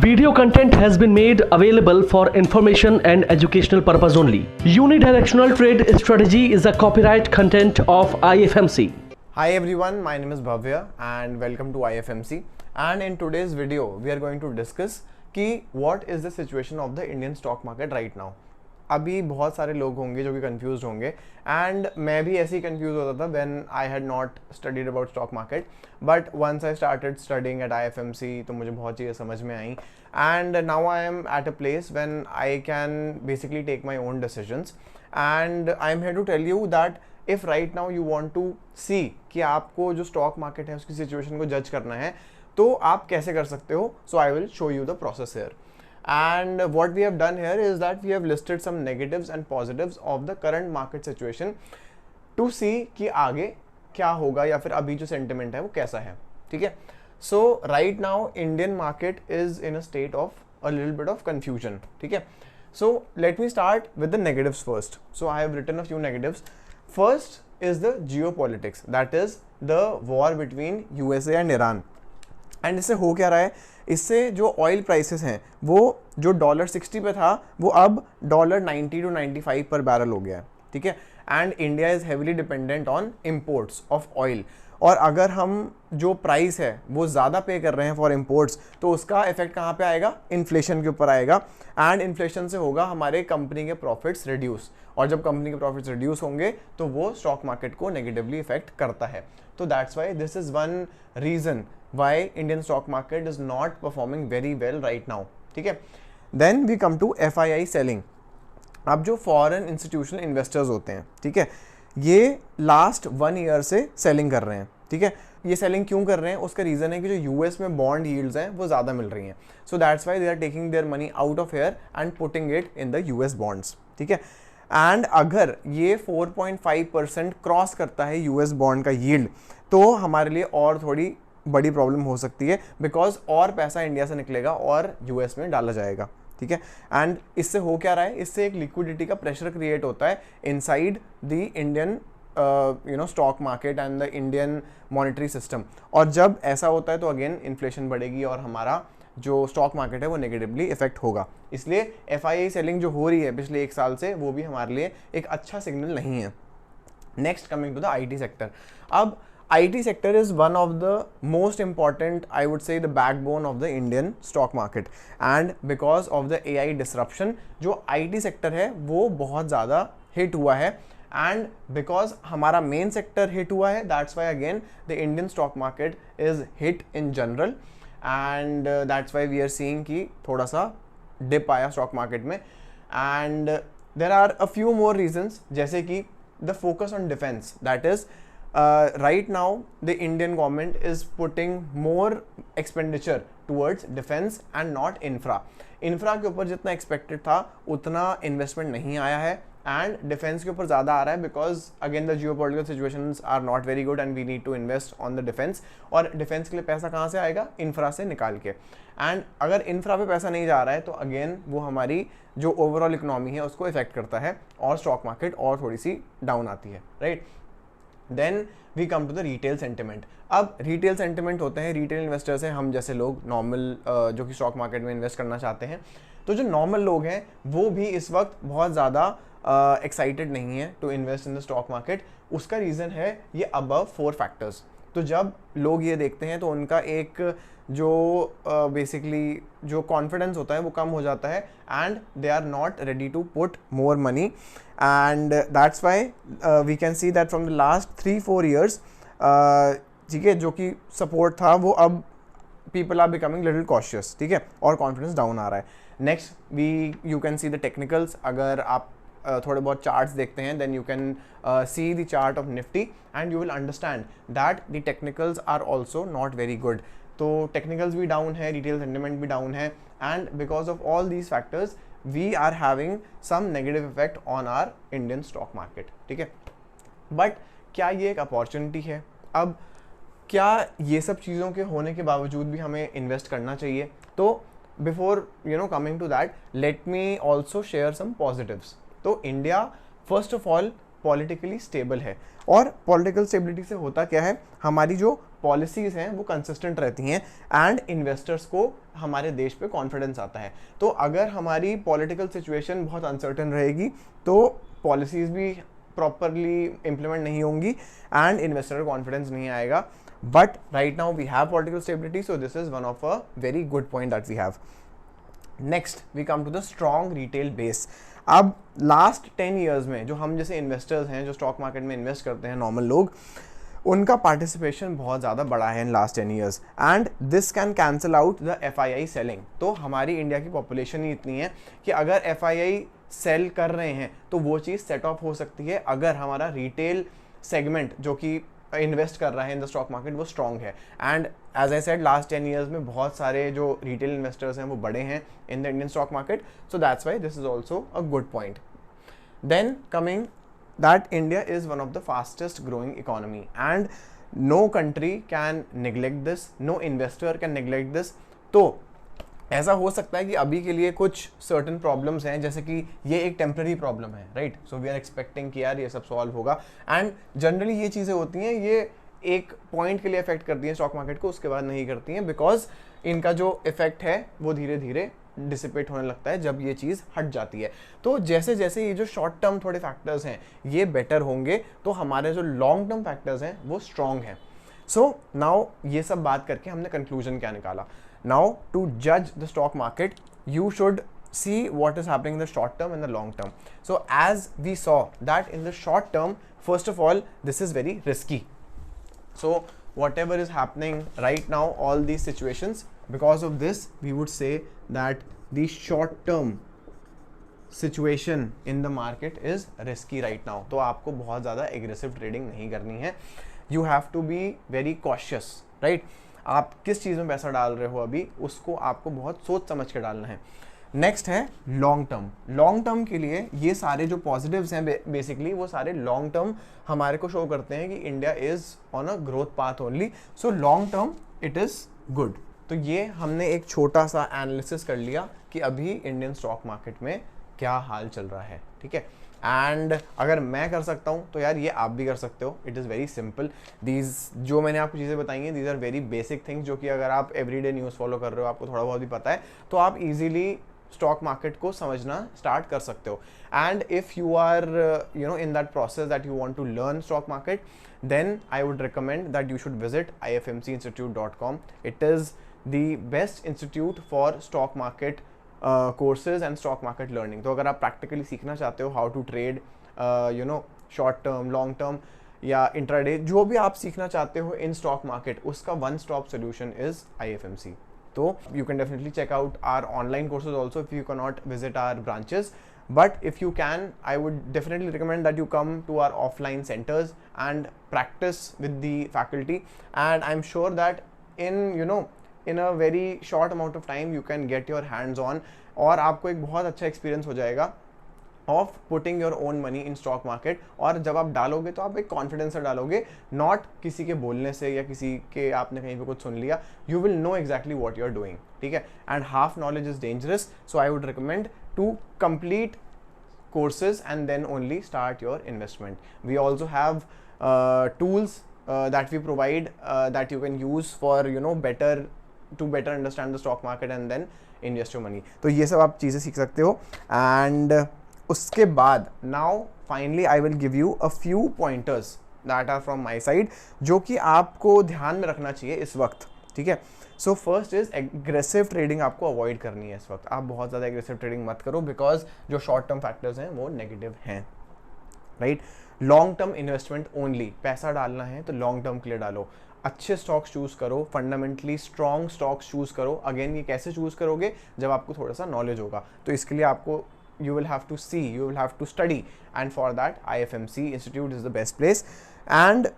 Video content has been made available for information and educational purpose only. Unidirectional trade strategy is a copyright content of IFMC. Hi everyone, my name is Bhavya and welcome to IFMC. And in today's video, we are going to discuss कि what is the situation of the Indian stock market right now. अभी बहुत सारे लोग होंगे जो कि confuse होंगे and मैं भी ऐसे ही कंफ्यूज होता था when I had not studied about stock market, but once I started studying at IFMC तो मुझे बहुत चीज़ें समझ में आई and now I am at a place when I can basically take my own decisions and I am here to tell you that if right now you want to see कि आपको जो स्टॉक मार्केट है उसकी situation को जज करना है तो आप कैसे कर सकते हो. So I will show you the process here. And what we have done here is that we have listed some negatives and positives of the current market situation to see कि आगे क्या होगा या फिर अभी जो sentiment है वो कैसा है. ठीक है. So right now Indian market is in a state of a little bit of confusion. ठीक है. So let me start with the negatives first. So I have written a few negatives. First is the geopolitics, that is the war between USA and Iran. And इससे हो क्या रहा है, इससे जो oil prices हैं वो जो $60 पे था वो अब $90 to 95 पर बैरल हो गया है. ठीक है. And India is heavily dependent on imports of oil, और अगर हम जो प्राइस है वो ज़्यादा पे कर रहे हैं फॉर इम्पोर्ट्स तो उसका इफेक्ट कहाँ पे आएगा, इन्फ्लेशन के ऊपर आएगा. एंड इन्फ्लेशन से होगा हमारे कंपनी के प्रॉफिट्स रिड्यूस, और जब कंपनी के प्रॉफिट्स रिड्यूस होंगे तो वो स्टॉक मार्केट को नेगेटिवली इफेक्ट करता है. तो that's why this is one reason why Indian stock market is not performing very well right now. ठीक है. Then we come to FII selling. अब जो फॉरेन इंस्टीट्यूशनल इन्वेस्टर्स होते हैं, ठीक है, ये लास्ट 1 ईयर से सेलिंग कर रहे हैं. ठीक है. ये सेलिंग क्यों कर रहे हैं, उसका रीज़न है कि जो यूएस में बॉन्ड यील्ड्स हैं वो ज़्यादा मिल रही हैं. So that's why they are taking their money out of here and putting it in the US bonds. ठीक है. एंड अगर ये 4.5% क्रॉस करता है यूएस बॉन्ड का यील्ड तो हमारे लिए और थोड़ी बड़ी प्रॉब्लम हो सकती है, बिकॉज और पैसा इंडिया से निकलेगा और यूएस में डाला जाएगा. ठीक है. एंड इससे हो क्या रहा है, इससे एक लिक्विडिटी का प्रेशर क्रिएट होता है inside the Indian stock market and the Indian monetary system. और जब ऐसा होता है तो अगेन इन्फ्लेशन बढ़ेगी और हमारा जो स्टॉक मार्केट है वो नेगेटिवली इफेक्ट होगा. इसलिए FII सेलिंग जो हो रही है पिछले 1 साल से वो भी हमारे लिए एक अच्छा सिग्नल नहीं है. Next coming to the IT sector. अब IT sector is one of the most important, I would say, the backbone of the Indian stock market, and because of the AI disruption जो IT sector है वो बहुत ज़्यादा hit हुआ है, and because हमारा main sector hit हुआ है that's why again the Indian stock market is hit in general, and that's why we are seeing कि थोड़ा सा dip आया stock market में. and there are a few more reasons जैसे कि the focus on defense, that is right now the Indian government is putting more expenditure towards defense and not infra. infra के ऊपर जितना expected था उतना investment नहीं आया है and defense के ऊपर ज़्यादा आ रहा है because again the geopolitical situations are not very good and we need to invest on the defense. और defense के लिए पैसा कहाँ से आएगा, infra से निकाल के. and अगर infra पे पैसा नहीं जा रहा है तो again वो हमारी जो overall economy है उसको affect करता है और stock market और थोड़ी सी down आती है, right? Then we come to the retail sentiment. अब retail sentiment होते हैं, retail investors हैं हम जैसे लोग नॉर्मल जो कि स्टॉक मार्केट में इन्वेस्ट करना चाहते हैं. तो जो नॉर्मल लोग हैं वो भी इस वक्त बहुत ज़्यादा एक्साइटेड नहीं है to invest in the stock market. उसका रीज़न है ये अबव 4 फैक्टर्स. तो जब लोग ये देखते हैं तो उनका एक जो बेसिकली जो कॉन्फिडेंस होता है वो कम हो जाता है and they are not ready to put more money. And that's why we can see that from the last 3-4 years, ठीक है, जो कि सपोर्ट था वो अब people are becoming little cautious. ठीक है. और कॉन्फिडेंस डाउन आ रहा है. Next you can see the technicals. अगर आप थोड़े बहुत चार्ट्स देखते हैं then you can see the chart of Nifty and you will understand that the technicals are also not very good. तो technicals भी down है, retail sentiment भी down है, and because of all these factors we are having some negative effect on our Indian stock market. ठीक है. But क्या ये एक अपॉर्चुनिटी है? अब क्या ये सब चीज़ों के होने के बावजूद भी हमें इन्वेस्ट करना चाहिए? तो before coming to that let me also share some positives. तो India first of all politically stable है। और पॉलिटिकल स्टेबिलिटी से होता क्या है, हमारी जो पॉलिसीज़ हैं वो कंसिस्टेंट रहती हैं एंड इन्वेस्टर्स को हमारे देश पे कॉन्फिडेंस आता है। तो अगर हमारी पॉलिटिकल सिचुएशन बहुत अनसर्टेन रहेगी तो पॉलिसीज़ भी प्रॉपरली इम्प्लीमेंट नहीं होंगी एंड इन्वेस्टर का कॉन्फिडेंस नहीं आएगा। But right now we have political stability, so this is one of a very good point that we have. Next we come to the strong retail base. अब last 10 years में जो हम जैसे investors हैं, जो stock market में invest करते हैं नॉर्मल लोग, उनका पार्टिसिपेशन बहुत ज़्यादा बढ़ा है in last 10 years and this can cancel out the FII selling. तो हमारी इंडिया की पॉपुलेशन ही इतनी है कि अगर FII सेल कर रहे हैं तो वो चीज़ सेट ऑफ हो सकती है अगर हमारा रिटेल सेगमेंट जो कि इन्वेस्ट कर रहा है इन द स्टॉक मार्केट वो स्ट्रॉन्ग है। And as I said last 10 years में बहुत सारे जो रिटेल इन्वेस्टर्स हैं वो बड़े हैं in the Indian stock market, so that's why this is also a good point. Then coming that India is one of the fastest growing economy and no country can neglect this, no investor can neglect this। तो ऐसा हो सकता है कि अभी के लिए कुछ सर्टन प्रॉब्लम्स हैं, जैसे कि ये एक टेम्पररी प्रॉब्लम है, right, so we are expecting कि यार ये सब सॉल्व होगा एंड जनरली ये चीज़ें होती हैं, ये एक पॉइंट के लिए अफेक्ट करती हैं स्टॉक मार्केट को, उसके बाद नहीं करती हैं बिकॉज इनका जो इफेक्ट है वो धीरे धीरे डिसिपेट होने लगता है जब ये चीज़ हट जाती है। तो जैसे जैसे ये जो शॉर्ट टर्म थोड़े फैक्टर्स हैं ये बेटर होंगे तो हमारे जो लॉन्ग टर्म फैक्टर्स हैं वो स्ट्रॉन्ग हैं। सो नाउ ये सब बात करके हमने कंक्लूजन क्या निकाला, नाउ टू जज the stock market you should see what is happening in the short term and the long term. So as we saw that in the short term, first of all, this is very risky. So whatever is happening right now, all these situations, because of this we would say that the short term situation in the market is risky right now. तो आपको बहुत ज़्यादा aggressive trading नहीं करनी है, you have to be very cautious, right? आप किस चीज़ में पैसा डाल रहे हो अभी उसको आपको बहुत सोच समझ के डालना है। नेक्स्ट है लॉन्ग टर्म। लॉन्ग टर्म के लिए ये सारे जो पॉजिटिव्स हैं बेसिकली वो सारे लॉन्ग टर्म हमारे को शो करते हैं कि India is on a growth path only, so long term it is good. तो ये हमने एक छोटा सा एनालिसिस कर लिया कि अभी इंडियन स्टॉक मार्केट में क्या हाल चल रहा है, ठीक है। एंड अगर मैं कर सकता हूँ तो यार ये आप भी कर सकते हो, it is very simple. These जो मैंने आपको चीज़ें बताई हैं these are very basic things जो कि अगर आप एवरीडे न्यूज़ फॉलो कर रहे हो, आपको थोड़ा बहुत भी पता है, तो आप इजीली स्टॉक मार्केट को समझना स्टार्ट कर सकते हो। And if you are you know in that process that you want to learn stock market, then I would recommend that you should visit ifmcinstitute.com. It is the best institute for stock market courses and stock market learning. तो अगर आप practically सीखना चाहते हो how to trade you know short term, long term या intraday, जो भी आप सीखना चाहते हो in stock market, उसका one stop solution is IFMC. So you can definitely check out our online courses also if you cannot visit our branches. But if you can, I would definitely recommend that you come to our offline centers and practice with the faculty. And I'm sure that in a very short amount of time you can get your hands on, और आपको एक बहुत अच्छा experience हो जाएगा of putting your own money in stock market. और जब आप डालोगे तो आप एक कॉन्फिडेंस से डालोगे, नॉट किसी के बोलने से या किसी के आपने कहीं पे कुछ सुन लिया। You will know exactly what you are doing, ठीक है। And half knowledge is dangerous, so I would recommend to complete courses and then only start your investment. We also have tools that we provide that you can use for better understand the stock market and then invest your money. तो ये सब आप चीज़ें सीख सकते हो। and उसके बाद now finally I will give you a few pointers that are from my side जो कि आपको ध्यान में रखना चाहिए इस वक्त, ठीक है। So first is aggressive trading आपको अवॉइड करनी है इस वक्त। आप बहुत ज़्यादा एग्रेसिव ट्रेडिंग मत करो बिकॉज जो शॉर्ट टर्म फैक्टर्स हैं वो नेगेटिव हैं, right. Long term investment only, पैसा डालना है तो लॉन्ग टर्म के लिए डालो। अच्छे स्टॉक्स चूज़ करो, फंडामेंटली स्ट्रॉन्ग स्टॉक्स चूज़ करो। अगेन ये कैसे चूज़ करोगे, जब आपको थोड़ा सा नॉलेज होगा, तो इसके लिए आपको you will have to see, you will have to study, and for that IFMC Institute is the best place. And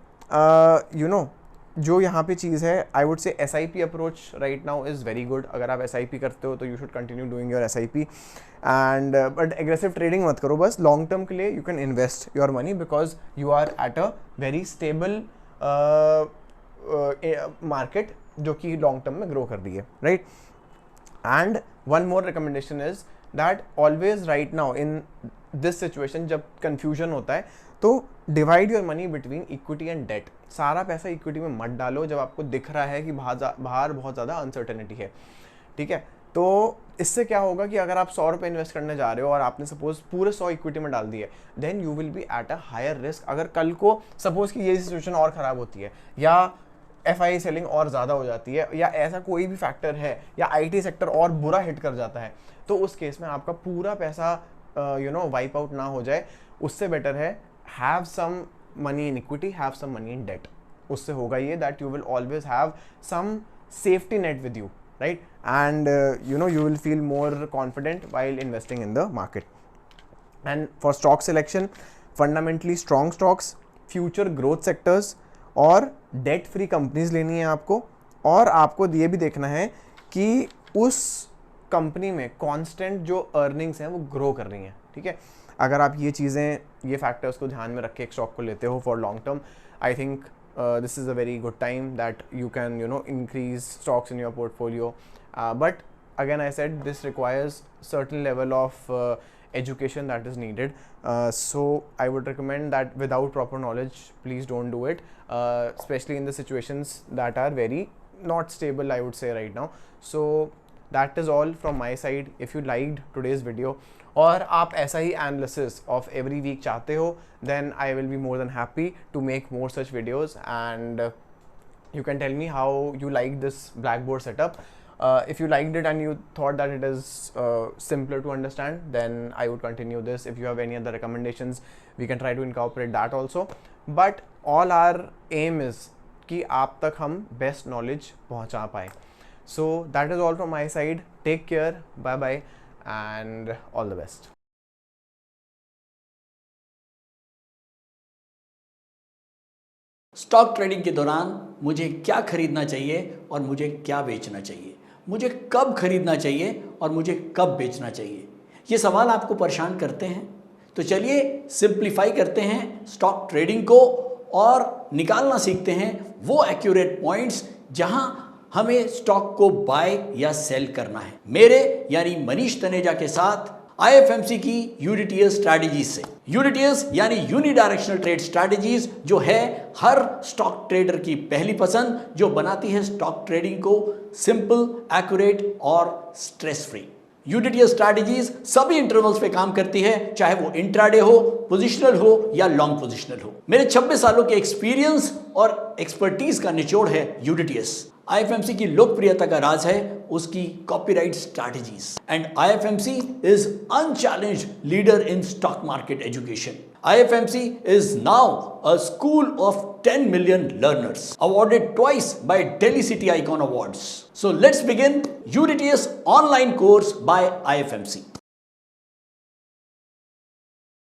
जो यहाँ पे चीज़ है, I would say SIP approach right now is very good. अगर आप SIP करते हो तो you should continue doing your SIP and but aggressive trading मत करो। बस लॉन्ग टर्म के लिए you can invest your money because you are at a very stable market जो कि लॉन्ग टर्म में ग्रो कर रही है, right. And one more recommendation is that always right now in this situation जब confusion होता है तो divide your money between equity and debt. सारा पैसा इक्विटी में मत डालो जब आपको दिख रहा है कि बाहर बहुत ज़्यादा अनसर्टेनिटी है, ठीक है। तो इससे क्या होगा कि अगर आप 100 रुपये इन्वेस्ट करने जा रहे हो और आपने सपोज पूरे 100 इक्विटी में डाल दिए, then you will be at a higher risk. अगर कल को सपोज कि ये सिचुएशन और ख़राब होती है या FII सेलिंग और ज़्यादा हो जाती है या ऐसा कोई भी फैक्टर है या IT सेक्टर और बुरा हिट कर जाता है, तो उस केस में आपका पूरा पैसा वाइप आउट ना हो जाए। उससे बेटर है have some money in equity, have some money in debt. उससे होगा ये that you will always have some safety net with you, right? And you will feel more confident while investing in the market. And for stock selection, fundamentally strong stocks, future growth sectors और debt free companies लेनी है आपको। और आपको ये भी देखना है कि उस कंपनी में constant जो earnings हैं वो grow कर रही हैं, ठीक है। अगर आप ये चीज़ें, ये फैक्टर्स को ध्यान में रख के एक स्टॉक को लेते हो for long term, I think this is a very good time that you can increase stocks in your portfolio, but again I said this requires certain level of education that is needed, so I would recommend that without proper knowledge please don't do it, especially in the situations that are very not stable, I would say, right now. So that is all from my side. If you liked today's video और आप ऐसा ही analysis of every week चाहते हो, then I will be more than happy to make more such videos and you can tell me how you like this blackboard setup. If you liked it and you thought that it is simpler to understand, then I would continue this. If you have any other recommendations, we can try to incorporate that also. But all our aim is कि आप तक हम best knowledge पहुँचा पाएँ. So that is all from my side. Take care. Bye bye. And all the best. Stock trading के दौरान मुझे क्या खरीदना चाहिए और मुझे क्या बेचना चाहिए, मुझे कब खरीदना चाहिए और मुझे कब बेचना चाहिए, ये सवाल आपको परेशान करते हैं। तो चलिए सिंप्लीफाई करते हैं स्टॉक ट्रेडिंग को और निकालना सीखते हैं वो एक्यूरेट पॉइंट्स जहां हमें स्टॉक को बाय या सेल करना है। मेरे यानी मनीष तनेजा के साथ IFMC की यूनिटीएस स्ट्रैटेजीज से। यूनिटीएस यानी यूनिडायरेक्शनल ट्रेड स्ट्रैटेजीज, जो है हर स्टॉक ट्रेडर की पहली पसंद, जो बनाती है स्टॉक ट्रेडिंग को सिंपल, एक्यूरेट और स्ट्रेस फ्री। यूनिटीएस स्ट्रैटेजीज सभी इंटरवल्स पे काम करती है, चाहे वो इंट्राडे हो, पोजिशनल हो या लॉन्ग पोजिशनल हो। मेरे 26 सालों के एक्सपीरियंस और एक्सपर्टीज का निचोड़ है यूनिटीएस। IFMC की लोकप्रियता का राज है उसकी copyright strategies, and IFMC is unchallenged leader in stock market education. IFMC is now a school of 10 million learners, awarded twice by Delhi City Icon Awards. So let's begin UDTS online course by IFMC.